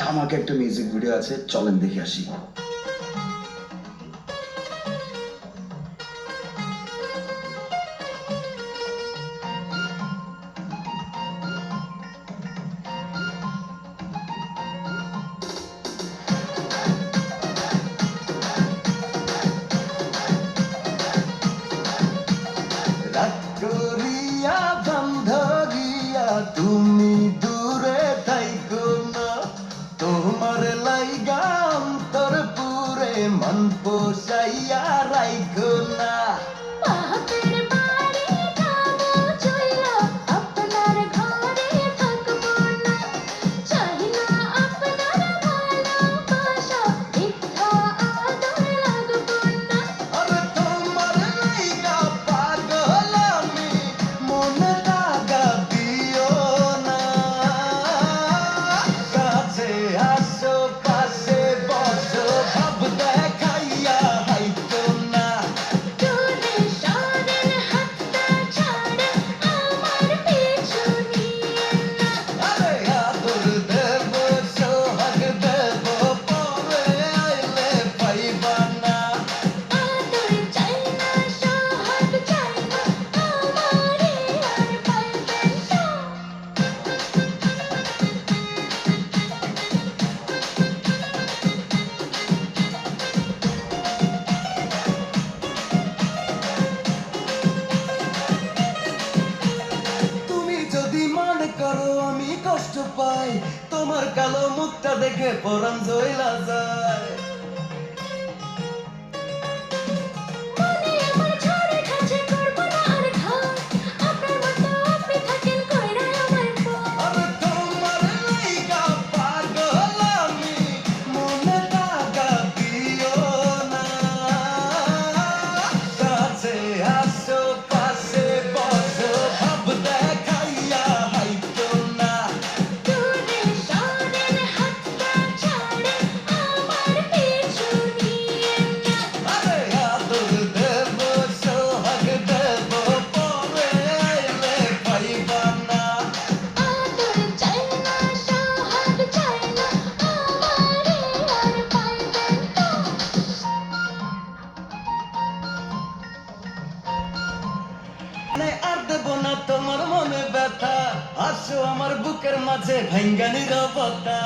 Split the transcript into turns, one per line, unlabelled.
আমাকে একটা music video আছে, চলেন দেখে আসি। রাত করিয়া বান্ধরিয়া তুমি দূরে থাইকো না, তোমার লাইগা অন্তর পুরে মন পোষাইয়া রাইখো না।
বাপের বাড়ি যাবো চইলা, আপনার ঘরে থাকবো না। চাই না আপনার ভালোবাসা, মিথ্যা আদর লাগবো না।
আরে তোমার লাইগা পাগল আমি, মনে লাগা দিও না। কাছে আসো, কাছে বসো, ভাব দেখাইয়া হাইতো না।
দূরে সরেন, হাতটা ছাড়েন, আমার পিছু নিয়েন না।
আরে আদর দেব, সোহাগ দেব, পরে আইলে পাইবা না।
আদর চাই না, সোহাগ চাই না, আমারে আর পাইবেন না।
তুমি যদি মনে করো আমি কষ্ট পাই, তোমার কালো মুখটা দেখে পরাণ জইলা যায়।
মনে আমার ঝড়ে খাচ্ছে, করবো না আর ঘাত। আপনার মতো আপনি থাকেন কইরা আমার পর।
আরে তোমার লাইগা পাগল আমি, মনে লাগা দিও না। কাছে আসো, কাছে বসো, ভাব দেখাইয়া হাইতো না।
দূরে সরেন, হাতটা ছাড়েন, আমার পিছু নিয়েন না।
আরে আদর দেব, সোহাগ দেব, পরে আইলে পাইবা না।
আদর চাই না, সোহাগ চাই না, আমারে আর পাইবেন না।
আর দেব না তোমার মনে ব্যথা, আসো আমার বুকের মাঝে ভাঙ্গা নীরবতা।